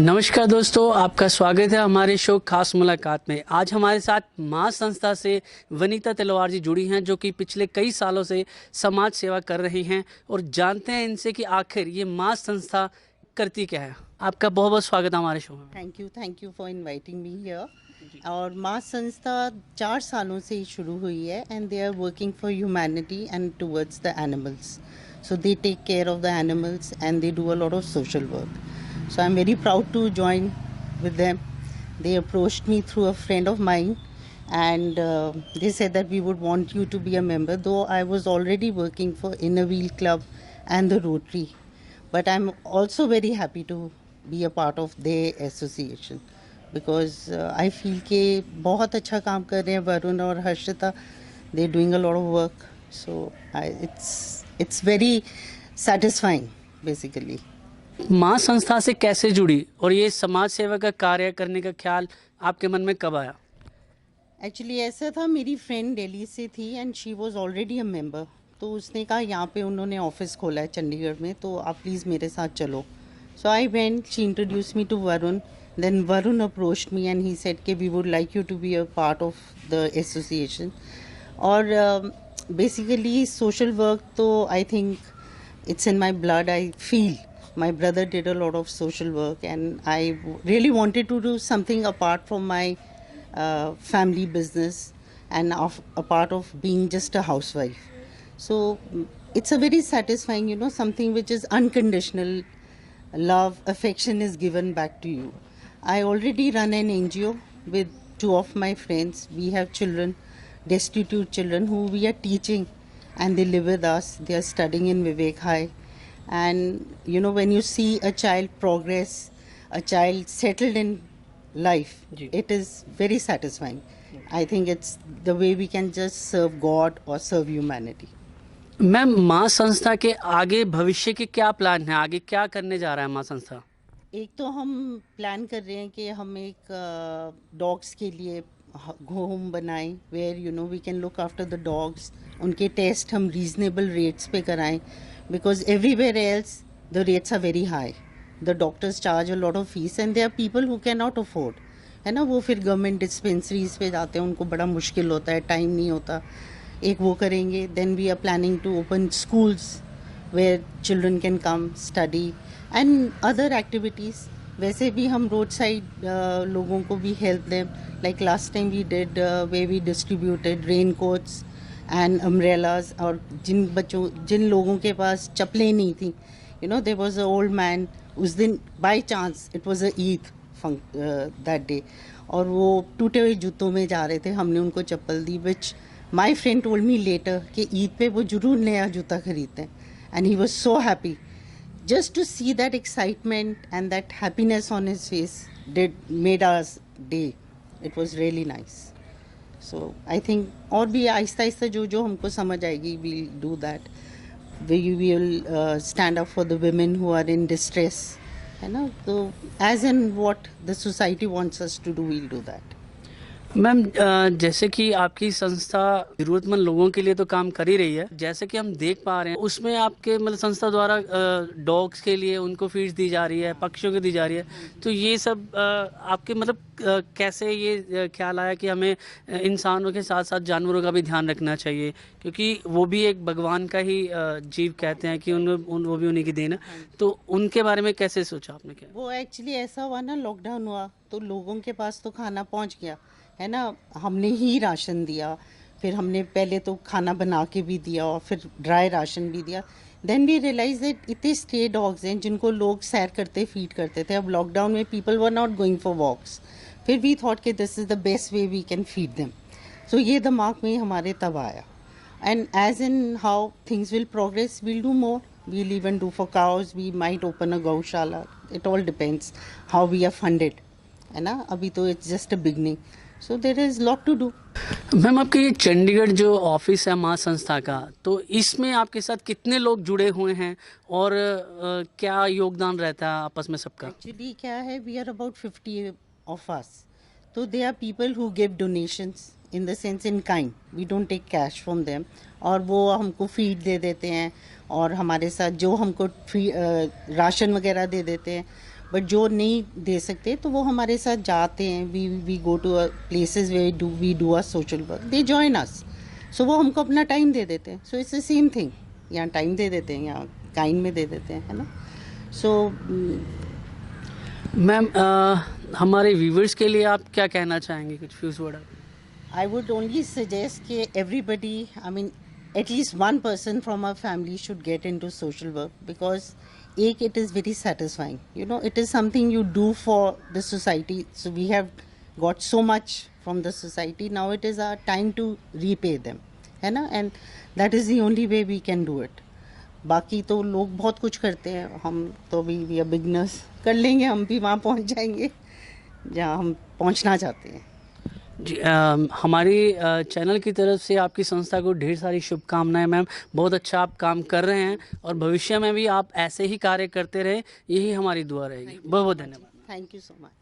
नमस्कार दोस्तों, आपका स्वागत है हमारे शो खास मुलाकात में। आज हमारे साथ माँ संस्था से वनीता तलवार जी जुड़ी हैं, जो कि पिछले कई सालों से समाज सेवा कर रही हैं, और जानते हैं इनसे कि आखिर ये माँ संस्था करती क्या है। आपका बहुत बहुत स्वागत है हमारे शो में। Thank you for inviting me here. और माँ संस्था 4 सालों से शुरू हुई है and they are working for humanity and towards the animals. So they take care of the animals and they do a lot of social work. So I'm very proud to join with them. They approached me through a friend of mine and they said that we would want you to be a member, though I was already working for Inner Wheel Club and the Rotary. But I'm also very happy to be a part of their association because I feel कि बहुत अच्छा काम कर रहे हैं वरुण और Harshita. They're doing a lot of work. So it's very satisfying basically. माँ संस्था से कैसे जुड़ी और ये समाज सेवा का कार्य करने का ख्याल आपके मन में कब आया? एक्चुअली ऐसा था, मेरी फ्रेंड दिल्ली से थी and she was already a member. तो उसने कहा यहाँ पे उन्होंने ऑफिस खोला है चंडीगढ़ में, तो आप प्लीज़ मेरे साथ चलो. So I went, she introduce me to Varun. Then Varun approached me and he said कि we would like you to be a part of the association. और बेसिकली सोशल वर्क तो I think it's in my blood. I feel my brother did a lot of social work and I really wanted to do something apart from my family business and a part of being just a housewife. So it's a very satisfying, something which is unconditional love, affection is given back to you. I already run an NGO with 2 of my friends. We have children, destitute children who we are teaching and they live with us. They are studying in Vivek High. And when you see a child progress, a child settled in life, it is very satisfying. I think it's the way we can just serve God or serve humanity. Ma'am, माँ संस्था के आगे भविष्य के क्या plan है? आगे क्या करने जा रहा है माँ संस्था? एक तो हम प्लान कर रहे हैं कि हम एक डॉग्स के लिए होम बनाएं where we can look after the dogs. उनके टेस्ट हम रीजनेबल रेट्स पे कराएं because everywhere else the rates are very high. The doctors charge a lot of fees and they are people who can not afford, है ना. वो फिर government dispensaries पे जाते हैं, उनको बड़ा मुश्किल होता है, टाइम नहीं होता. एक वो करेंगे. Then we are planning to open schools where children can come study and other activities. वैसे भी हम रोड साइड लोगों को भी हेल्प दें. Like last time we did way we distributed rain coats and umbrellas. और जिन लोगों के पास चप्पलें नहीं थी, there was a old man. उस दिन by chance it was a Eid that day, और वो टूटे हुए जूतों में जा रहे थे. हमने उनको चप्पल दी, which my friend told me later कि ईद पे वो जरूर नया जूता खरीदते हैं. And he was so happy. Just to see that excitement and that happiness on his face made us day. It was really nice. So I think और भी आहिस्ता आहिस्ता जो हमको समझ आएगी, we'll do that. We will stand up for the women who are in distress, है ना. तो as and what the society wants us to do, we'll do that. Ma'am, जैसे कि आपकी संस्था जरूरतमंद लोगों के लिए तो काम कर ही रही है, जैसे कि हम देख पा रहे हैं उसमें आपके मतलब संस्था द्वारा डॉग्स के लिए उनको फीड्स दी जा रही है, पक्षियों को दी जा रही है. तो ये सब आपके मतलब कैसे ये ख्याल आया कि हमें इंसानों के साथ साथ जानवरों का भी ध्यान रखना चाहिए, क्योंकि वो भी एक भगवान का ही जीव कहते हैं कि वो भी उन्हीं की देन है. तो उनके बारे में कैसे सोचा आपने? क्या वो एक्चुअली ऐसा हुआ ना, लॉकडाउन हुआ तो लोगों के पास तो खाना पहुंच गया, है ना. हमने ही राशन दिया, फिर हमने पहले तो खाना बना के भी दिया और फिर ड्राई राशन भी दिया. देन वी रियलाइज दैट इतने स्टे डॉग्स हैं जिनको लोग सैर करते फीड करते थे. अब लॉकडाउन में people were not going for walks. फिर वी थॉट कि this is the best way we can feed them. So ये दिमाग में हमारे तब आया. And as in how things will progress, we'll do more. We'll even do for cows. We might open a gaushala. It all depends how we are funded, है ना. अभी तो it's just a beginning. So there is lot to do. Ma'am, आपके ये चंडीगढ़ जो office है माँ संस्था का, तो इसमें आपके साथ कितने लोग जुड़े हुए हैं और क्या योगदान रहता है आपस में सबका? Actually क्या है, we are about 50 of us. So there are people who give donations in the sense in kind. We don't take cash from them. और वो हमको फीड दे देते हैं और हमारे साथ जो हमको राशन वगैरह दे देते हैं. बट जो नहीं दे सकते तो वो हमारे साथ जाते हैं, we go to places where we do a social work, they join us, so वो हमको अपना टाइम दे देते हैं. So it's the same thing, यहाँ टाइम दे देते हैं, यहाँ काइंड में दे देते हैं, है ना. सो मैम हमारे व्यूवर्स के लिए आप क्या कहना चाहेंगे, कुछ फ्यूज वर्ड आप? I would only suggest that everybody, I mean, at least one person from our family should get into social work, because it is very satisfying. You know, it is something you do for the society. So we have got so much from the society. Now it is our time to repay them, है ना? And that is the only way we can do it. बाकी तो लोग बहुत कुछ करते हैं, हम तो वी आर बिगनर्स. कर लेंगे, हम भी वहाँ पहुँच जाएंगे जहाँ हम पहुँचना चाहते हैं. जी हमारी चैनल की तरफ से आपकी संस्था को ढेर सारी शुभकामनाएं मैम. बहुत अच्छा आप काम कर रहे हैं और भविष्य में भी आप ऐसे ही कार्य करते रहे, यही हमारी दुआ रहेगी. बहुत बहुत धन्यवाद. Thank you so much.